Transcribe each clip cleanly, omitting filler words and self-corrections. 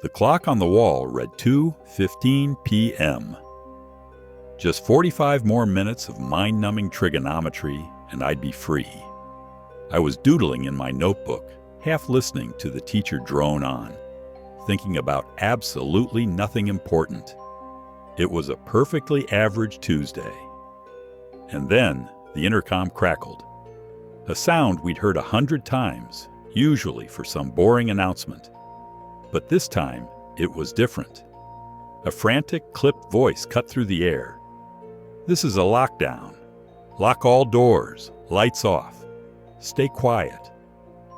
The clock on the wall read 2:15 p.m. Just 45 more minutes of mind-numbing trigonometry, and I'd be free. I was doodling in my notebook, half listening to the teacher drone on, thinking about absolutely nothing important. It was a perfectly average Tuesday. And then the intercom crackled. A sound we'd heard 100 times, usually for some boring announcement. But this time, it was different. A frantic, clipped voice cut through the air. "This is a lockdown. Lock all doors, lights off. Stay quiet.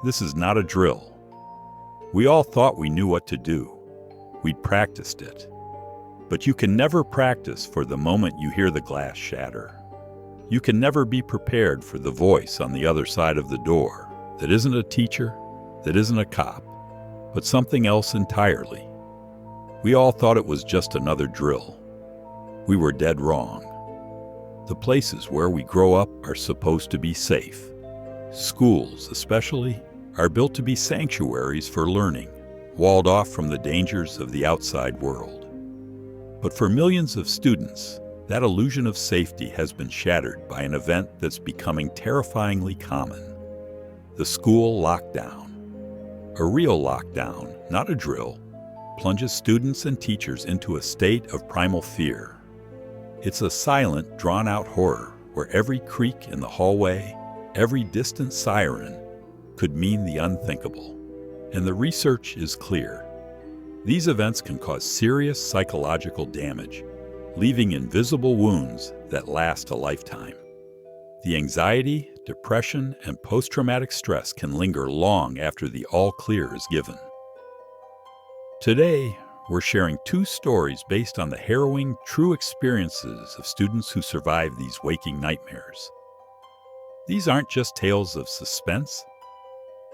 This is not a drill." We all thought we knew what to do. We'd practiced it. But you can never practice for the moment you hear the glass shatter. You can never be prepared for the voice on the other side of the door that isn't a teacher, that isn't a cop, but something else entirely. We all thought it was just another drill. We were dead wrong. The places where we grow up are supposed to be safe. Schools, especially, are built to be sanctuaries for learning, walled off from the dangers of the outside world. But for millions of students, that illusion of safety has been shattered by an event that's becoming terrifyingly common: the school lockdown. A real lockdown, not a drill, plunges students and teachers into a state of primal fear. It's a silent, drawn-out horror where every creak in the hallway, every distant siren could mean the unthinkable. And the research is clear. These events can cause serious psychological damage, leaving invisible wounds that last a lifetime. The anxiety, depression, and post-traumatic stress can linger long after the all-clear is given. Today, we're sharing 2 stories based on the harrowing, true experiences of students who survive these waking nightmares. These aren't just tales of suspense.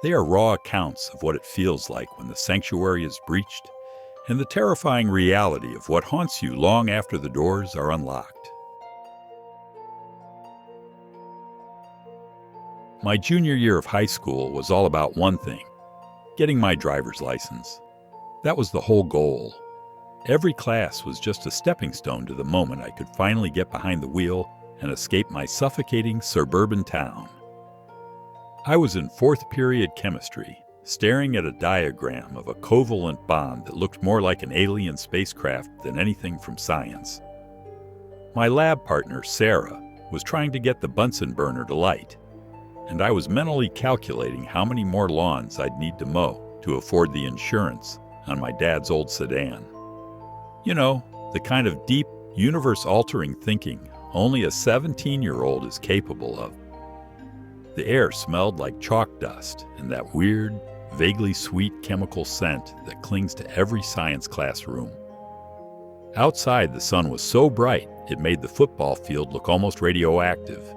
They are raw accounts of what it feels like when the sanctuary is breached, and the terrifying reality of what haunts you long after the doors are unlocked. My junior year of high school was all about one thing: getting my driver's license. That was the whole goal. Every class was just a stepping stone to the moment I could finally get behind the wheel and escape my suffocating suburban town. I was in 4th period chemistry, staring at a diagram of a covalent bond that looked more like an alien spacecraft than anything from science. My lab partner, Sarah, was trying to get the Bunsen burner to light, and I was mentally calculating how many more lawns I'd need to mow to afford the insurance on my dad's old sedan. You know, the kind of deep, universe-altering thinking only a 17-year-old is capable of. The air smelled like chalk dust and that weird, vaguely sweet chemical scent that clings to every science classroom. Outside, the sun was so bright it made the football field look almost radioactive.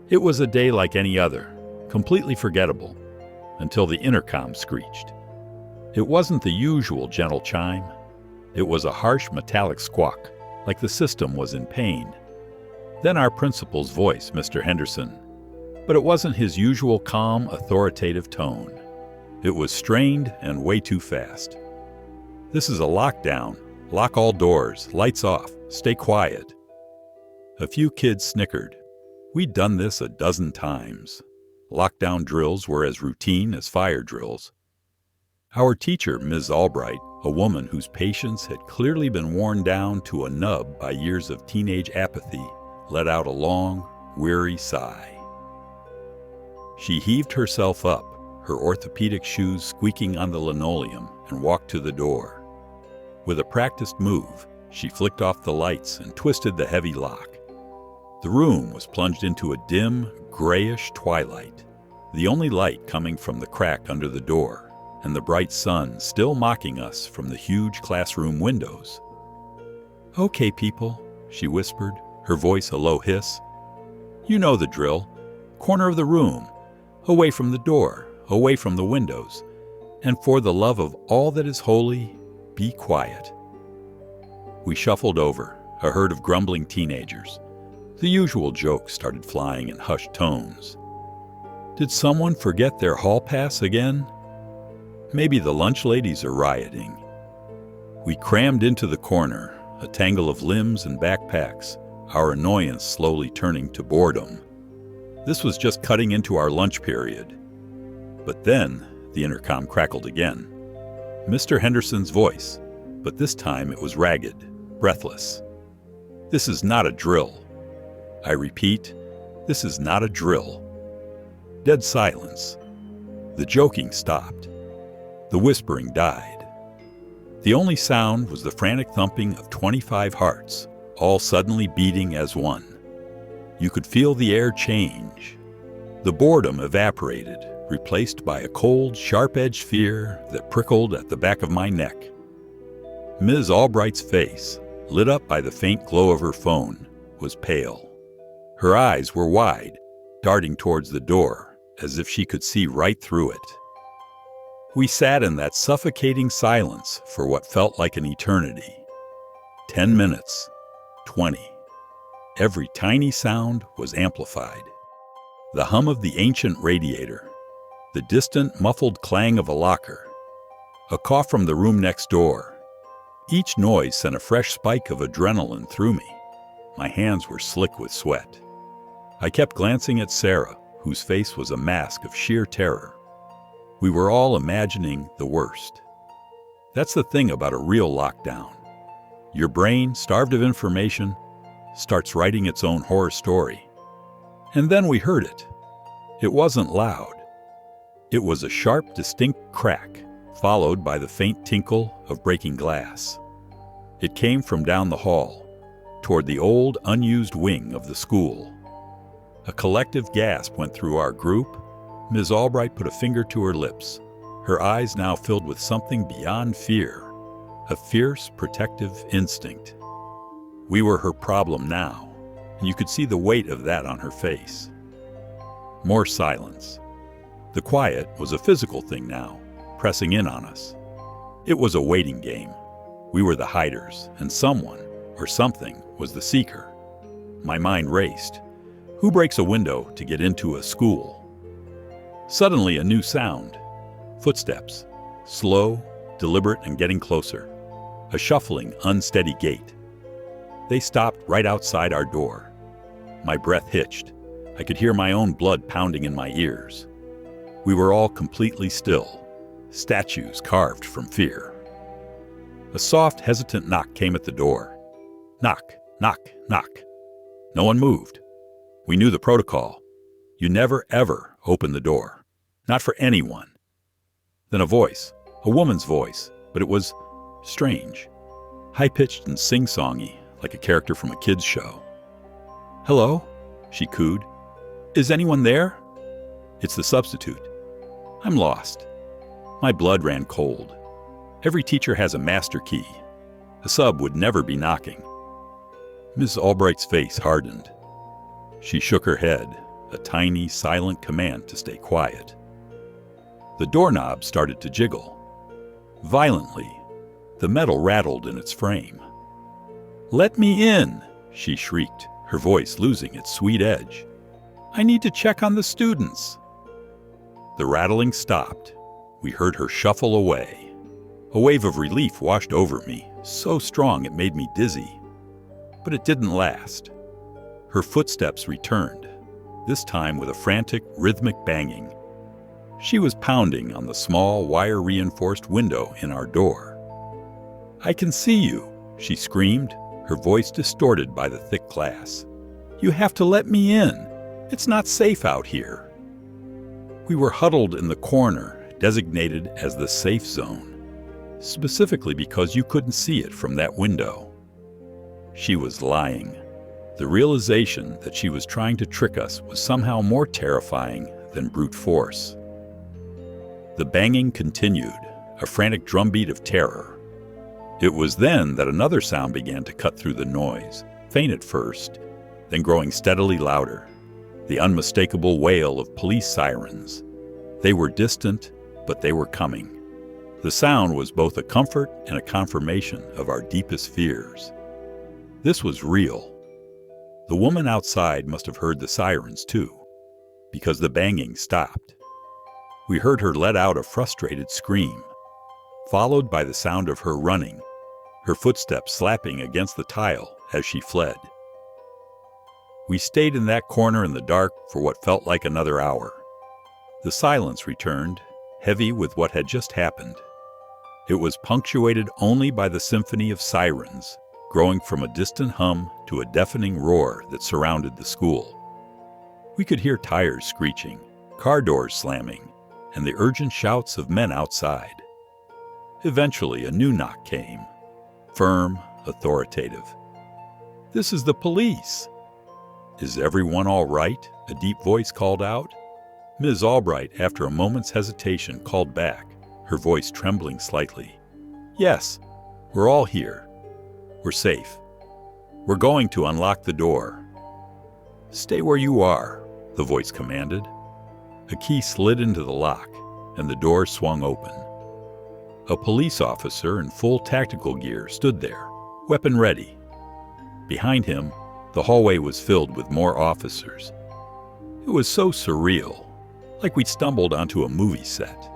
It was a day like any other, completely forgettable, until the intercom screeched. It wasn't the usual gentle chime. It was a harsh metallic squawk, like the system was in pain. Then our principal's voice, Mr. Henderson. But it wasn't his usual calm, authoritative tone. It was strained and way too fast. "This is a lockdown. Lock all doors, lights off, stay quiet." A few kids snickered. We'd done this a dozen times. Lockdown drills were as routine as fire drills. Our teacher, Ms. Albright, a woman whose patience had clearly been worn down to a nub by years of teenage apathy, let out a long, weary sigh. She heaved herself up, her orthopedic shoes squeaking on the linoleum, and walked to the door. With a practiced move, she flicked off the lights and twisted the heavy lock. The room was plunged into a dim, grayish twilight, the only light coming from the crack under the door, and the bright sun still mocking us from the huge classroom windows. "Okay, people," she whispered, her voice a low hiss. "You know the drill. Corner of the room, away from the door, away from the windows, and for the love of all that is holy, be quiet." We shuffled over, a herd of grumbling teenagers. The usual jokes started flying in hushed tones. Did someone forget their hall pass again? Maybe the lunch ladies are rioting. We crammed into the corner, a tangle of limbs and backpacks, our annoyance slowly turning to boredom. This was just cutting into our lunch period. But then, the intercom crackled again. Mr. Henderson's voice, but this time it was ragged, breathless. "This is not a drill. I repeat, this is not a drill." Dead silence. The joking stopped. The whispering died. The only sound was the frantic thumping of 25 hearts, all suddenly beating as one. You could feel the air change. The boredom evaporated, replaced by a cold, sharp-edged fear that prickled at the back of my neck. Ms. Albright's face, lit up by the faint glow of her phone, was pale. Her eyes were wide, darting towards the door, as if she could see right through it. We sat in that suffocating silence for what felt like an eternity. 10 minutes, 20. Every tiny sound was amplified. The hum of the ancient radiator, the distant muffled clang of a locker, a cough from the room next door. Each noise sent a fresh spike of adrenaline through me. My hands were slick with sweat. I kept glancing at Sarah, whose face was a mask of sheer terror. We were all imagining the worst. That's the thing about a real lockdown. Your brain, starved of information, starts writing its own horror story. And then we heard it. It wasn't loud. It was a sharp, distinct crack, followed by the faint tinkle of breaking glass. It came from down the hall, toward the old, unused wing of the school. A collective gasp went through our group. Ms. Albright put a finger to her lips, her eyes now filled with something beyond fear, a fierce, protective instinct. We were her problem now, and you could see the weight of that on her face. More silence. The quiet was a physical thing now, pressing in on us. It was a waiting game. We were the hiders, and someone, or something, was the seeker. My mind raced. Who breaks a window to get into a school? Suddenly, a new sound. Footsteps. Slow, deliberate, and getting closer. A shuffling, unsteady gait. They stopped right outside our door. My breath hitched. I could hear my own blood pounding in my ears. We were all completely still, statues carved from fear. A soft, hesitant knock came at the door. Knock, knock, knock. No one moved. We knew the protocol. You never, ever open the door. Not for anyone. Then a voice, a woman's voice, but it was strange. High-pitched and sing-songy, like a character from a kid's show. "Hello?" she cooed. "Is anyone there?" "It's the substitute." I'm lost. My blood ran cold. Every teacher has a master key. A sub would never be knocking. Ms. Albright's face hardened. She shook her head, a tiny, silent command to stay quiet. The doorknob started to jiggle. Violently, the metal rattled in its frame. "Let me in," she shrieked, her voice losing its sweet edge. "I need to check on the students." The rattling stopped. We heard her shuffle away. A wave of relief washed over me, so strong it made me dizzy. But it didn't last. Her footsteps returned, this time with a frantic, rhythmic banging. She was pounding on the small, wire-reinforced window in our door. "I can see you," she screamed, her voice distorted by the thick glass. "You have to let me in. It's not safe out here." We were huddled in the corner, designated as the safe zone, specifically because you couldn't see it from that window. She was lying. The realization that she was trying to trick us was somehow more terrifying than brute force. The banging continued, a frantic drumbeat of terror. It was then that another sound began to cut through the noise, faint at first, then growing steadily louder. The unmistakable wail of police sirens. They were distant, but they were coming. The sound was both a comfort and a confirmation of our deepest fears. This was real. The woman outside must have heard the sirens too, because the banging stopped. We heard her let out a frustrated scream, followed by the sound of her running, her footsteps slapping against the tile as she fled. We stayed in that corner in the dark for what felt like another hour. The silence returned, heavy with what had just happened. It was punctuated only by the symphony of sirens, growing from a distant hum to a deafening roar that surrounded the school. We could hear tires screeching, car doors slamming, and the urgent shouts of men outside. Eventually, a new knock came, firm, authoritative. "This is the police." "Is everyone all right?" a deep voice called out. Ms. Albright, after a moment's hesitation, called back, her voice trembling slightly. "Yes, we're all here. We're safe. We're going to unlock the door." "Stay where you are," the voice commanded. A key slid into the lock, and the door swung open. A police officer in full tactical gear stood there, weapon ready. Behind him, the hallway was filled with more officers. It was so surreal, like we'd stumbled onto a movie set.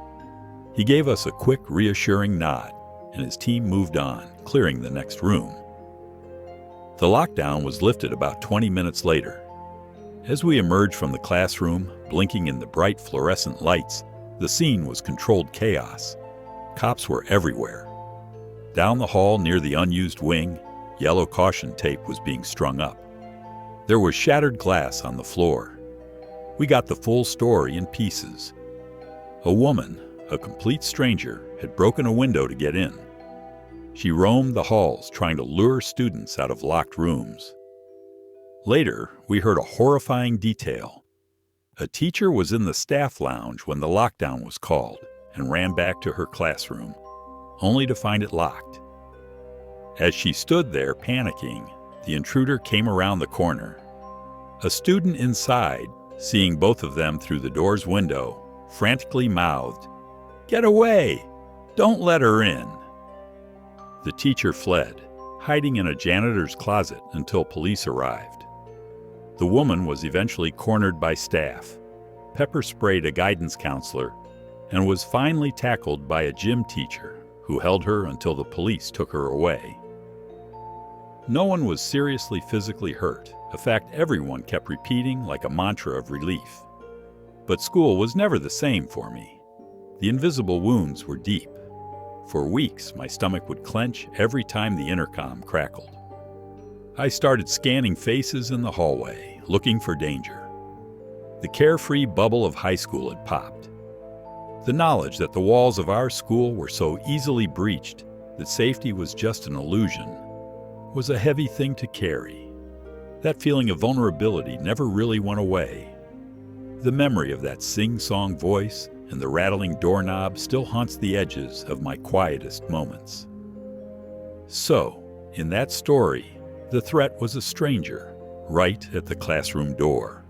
He gave us a quick, reassuring nod, and his team moved on, clearing the next room. The lockdown was lifted about 20 minutes later. As we emerged from the classroom, blinking in the bright fluorescent lights, the scene was controlled chaos. Cops were everywhere. Down the hall near the unused wing, yellow caution tape was being strung up. There was shattered glass on the floor. We got the full story in pieces. A woman, a complete stranger, had broken a window to get in. She roamed the halls trying to lure students out of locked rooms. Later, we heard a horrifying detail. A teacher was in the staff lounge when the lockdown was called and ran back to her classroom, only to find it locked. As she stood there panicking, the intruder came around the corner. A student inside, seeing both of them through the door's window, frantically mouthed, "Get away! Don't let her in!" The teacher fled, hiding in a janitor's closet until police arrived. The woman was eventually cornered by staff, pepper-sprayed a guidance counselor, and was finally tackled by a gym teacher who held her until the police took her away. No one was seriously physically hurt, a fact everyone kept repeating like a mantra of relief. But school was never the same for me. The invisible wounds were deep. For weeks, my stomach would clench every time the intercom crackled. I started scanning faces in the hallway, looking for danger. The carefree bubble of high school had popped. The knowledge that the walls of our school were so easily breached that safety was just an illusion was a heavy thing to carry. That feeling of vulnerability never really went away. The memory of that sing-song voice and the rattling doorknob still haunts the edges of my quietest moments. So, in that story, the threat was a stranger, right at the classroom door.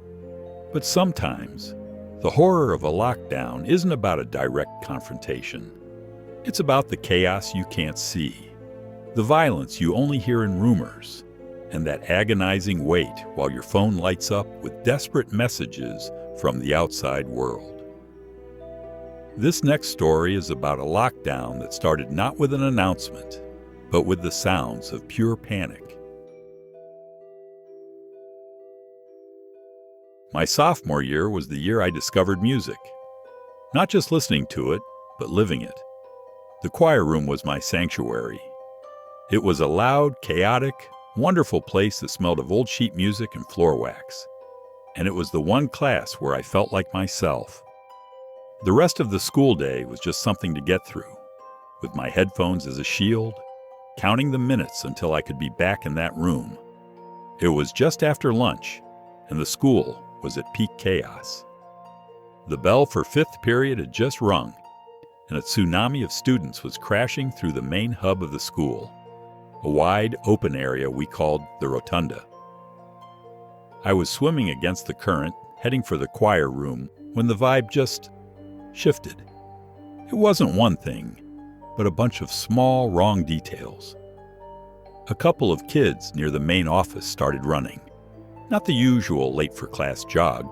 But sometimes, the horror of a lockdown isn't about a direct confrontation. It's about the chaos you can't see, the violence you only hear in rumors, and that agonizing wait while your phone lights up with desperate messages from the outside world. This next story is about a lockdown that started not with an announcement, but with the sounds of pure panic. My sophomore year was the year I discovered music. Not just listening to it, but living it. The choir room was my sanctuary. It was a loud, chaotic, wonderful place that smelled of old sheet music and floor wax. And it was the one class where I felt like myself. The rest of the school day was just something to get through, with my headphones as a shield, counting the minutes until I could be back in that room. It was just after lunch, and the school was at peak chaos. The bell for fifth period had just rung, and a tsunami of students was crashing through the main hub of the school, a wide, open area we called the rotunda. I was swimming against the current, heading for the choir room, when the vibe just shifted. It wasn't one thing, but a bunch of small, wrong details. A couple of kids near the main office started running. Not the usual late-for-class jog,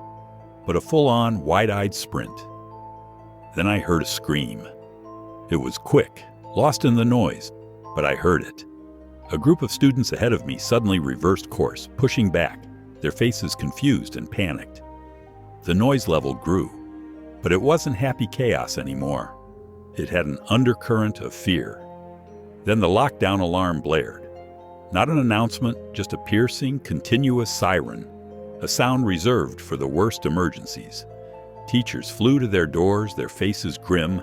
but a full-on, wide-eyed sprint. Then I heard a scream. It was quick, lost in the noise, but I heard it. A group of students ahead of me suddenly reversed course, pushing back, their faces confused and panicked. The noise level grew, but it wasn't happy chaos anymore. It had an undercurrent of fear. Then the lockdown alarm blared. Not an announcement, just a piercing, continuous siren, a sound reserved for the worst emergencies. Teachers flew to their doors, their faces grim,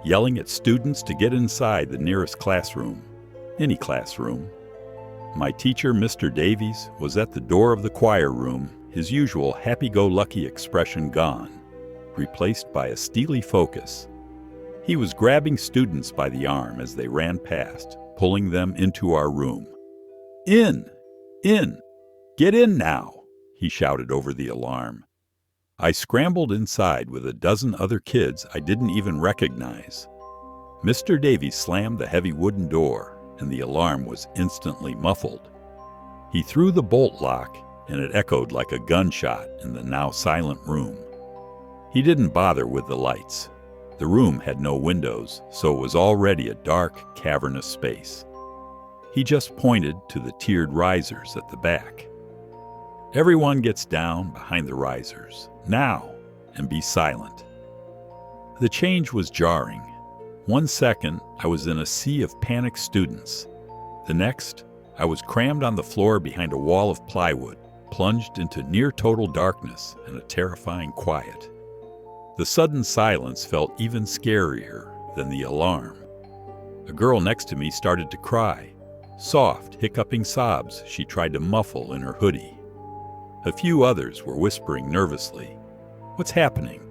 yelling at students to get inside the nearest classroom. Any classroom. My teacher, Mr. Davies, was at the door of the choir room, his usual happy-go-lucky expression gone, replaced by a steely focus. He was grabbing students by the arm as they ran past, pulling them into our room. "In! In! Get in now!" he shouted over the alarm. I scrambled inside with a dozen other kids I didn't even recognize. Mr. Davies slammed the heavy wooden door, and the alarm was instantly muffled. He threw the bolt lock, and it echoed like a gunshot in the now silent room. He didn't bother with the lights. The room had no windows, so it was already a dark, cavernous space. He just pointed to the tiered risers at the back. "Everyone gets down behind the risers, now, and be silent." The change was jarring. 1 second, I was in a sea of panicked students. The next, I was crammed on the floor behind a wall of plywood, plunged into near-total darkness and a terrifying quiet. The sudden silence felt even scarier than the alarm. A girl next to me started to cry, soft, hiccuping sobs she tried to muffle in her hoodie. A few others were whispering nervously, "What's happening?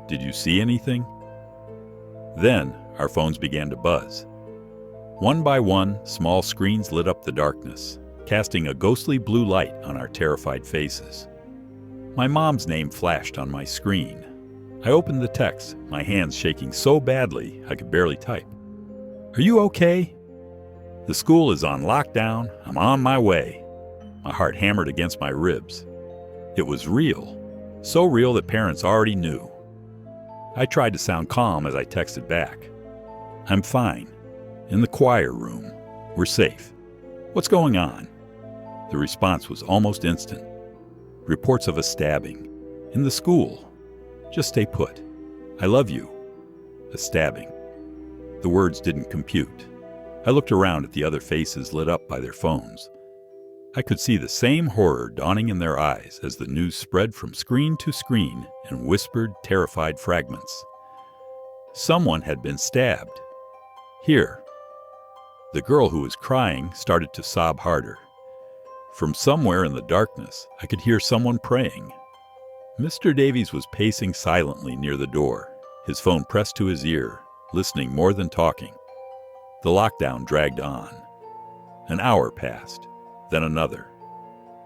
Did you see anything?" Then our phones began to buzz. One by one, small screens lit up the darkness, casting a ghostly blue light on our terrified faces. My mom's name flashed on my screen. I opened the text, my hands shaking so badly I could barely type. "Are you okay?" "The school is on lockdown. I'm on my way." My heart hammered against my ribs. It was real, so real that parents already knew. I tried to sound calm as I texted back. "I'm fine. In the choir room. We're safe. What's going on?" The response was almost instant. "Reports of a stabbing. In the school. Just stay put. I love you." A stabbing. The words didn't compute. I looked around at the other faces lit up by their phones. I could see the same horror dawning in their eyes as the news spread from screen to screen in whispered, terrified fragments. Someone had been stabbed. Here. The girl who was crying started to sob harder. From somewhere in the darkness, I could hear someone praying. Mr. Davies was pacing silently near the door, his phone pressed to his ear, listening more than talking. The lockdown dragged on. An hour passed, then another.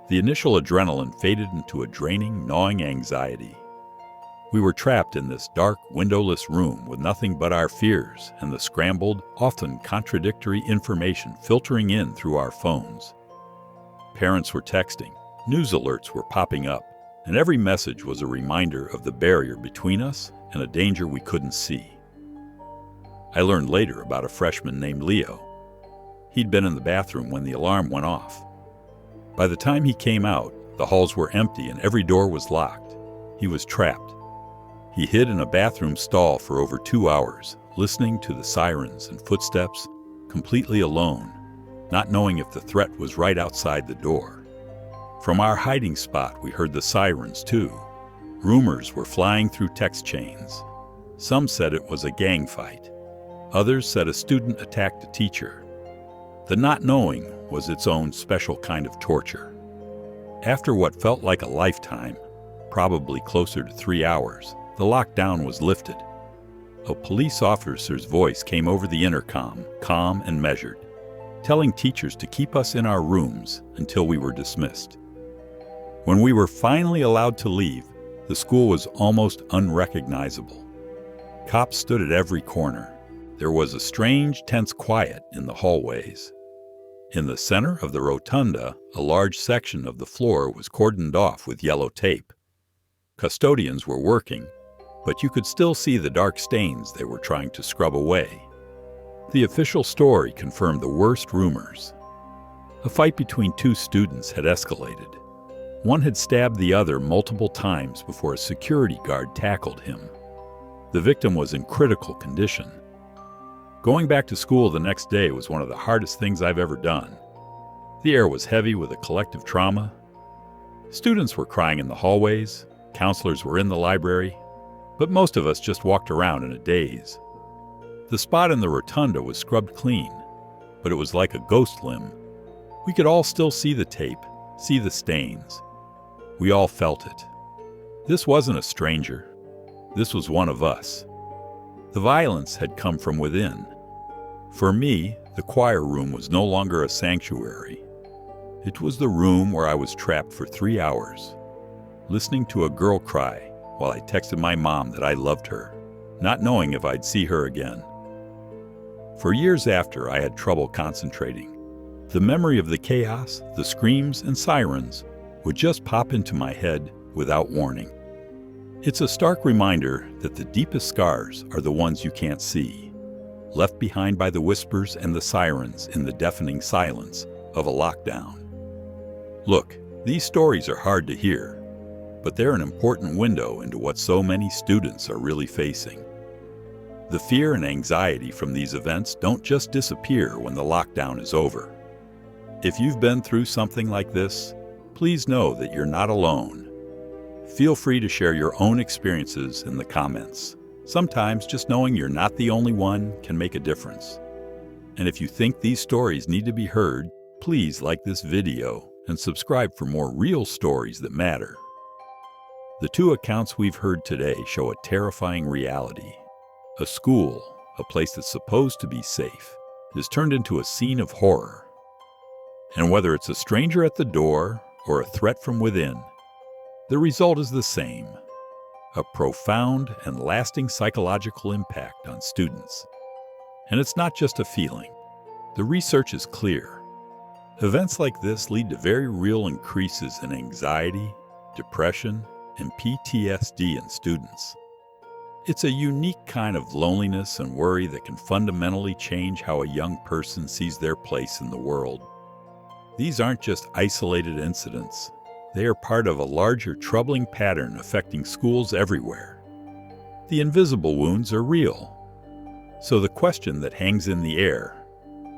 The initial adrenaline faded into a draining, gnawing anxiety. We were trapped in this dark, windowless room with nothing but our fears and the scrambled, often contradictory information filtering in through our phones. Parents were texting, news alerts were popping up, and every message was a reminder of the barrier between us and a danger we couldn't see. I learned later about a freshman named Leo. He'd been in the bathroom when the alarm went off. By the time he came out, the halls were empty and every door was locked. He was trapped. He hid in a bathroom stall for over 2 hours, listening to the sirens and footsteps, completely alone, not knowing if the threat was right outside the door. From our hiding spot, we heard the sirens, too. Rumors were flying through text chains. Some said it was a gang fight. Others said a student attacked a teacher. The not knowing was its own special kind of torture. After what felt like a lifetime, probably closer to 3 hours, the lockdown was lifted. A police officer's voice came over the intercom, calm and measured, telling teachers to keep us in our rooms until we were dismissed. When we were finally allowed to leave, the school was almost unrecognizable. Cops stood at every corner. There was a strange, tense quiet in the hallways. In the center of the rotunda, a large section of the floor was cordoned off with yellow tape. Custodians were working, but you could still see the dark stains they were trying to scrub away. The official story confirmed the worst rumors. A fight between two students had escalated. One had stabbed the other multiple times before a security guard tackled him. The victim was in critical condition. Going back to school the next day was one of the hardest things I've ever done. The air was heavy with a collective trauma. Students were crying in the hallways, counselors were in the library, but most of us just walked around in a daze. The spot in the rotunda was scrubbed clean, but it was like a ghost limb. We could all still see the tape, see the stains. We all felt it. This wasn't a stranger. This was one of us. The violence had come from within. For me, the choir room was no longer a sanctuary. It was the room where I was trapped for 3 hours, listening to a girl cry while I texted my mom that I loved her, not knowing if I'd see her again. For years after, I had trouble concentrating. The memory of the chaos, the screams and sirens would just pop into my head without warning. It's a stark reminder that the deepest scars are the ones you can't see, left behind by the whispers and the sirens in the deafening silence of a lockdown. Look, these stories are hard to hear, but they're an important window into what so many students are really facing. The fear and anxiety from these events don't just disappear when the lockdown is over. If you've been through something like this, please know that you're not alone. Feel free to share your own experiences in the comments. Sometimes just knowing you're not the only one can make a difference. And if you think these stories need to be heard, please like this video and subscribe for more real stories that matter. The two accounts we've heard today show a terrifying reality. A school, a place that's supposed to be safe, is turned into a scene of horror. And whether it's a stranger at the door or a threat from within, the result is the same: a profound and lasting psychological impact on students. And it's not just a feeling. The research is clear. Events like this lead to very real increases in anxiety, depression, and PTSD in students. It's a unique kind of loneliness and worry that can fundamentally change how a young person sees their place in the world. These aren't just isolated incidents. They are part of a larger troubling pattern affecting schools everywhere. The invisible wounds are real. So the question that hangs in the air,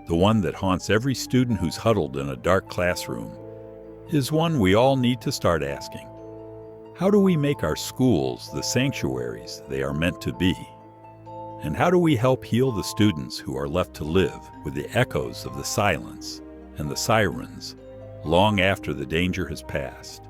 the one that haunts every student who's huddled in a dark classroom, is one we all need to start asking. How do we make our schools the sanctuaries they are meant to be? And how do we help heal the students who are left to live with the echoes of the silence and the sirens long after the danger has passed?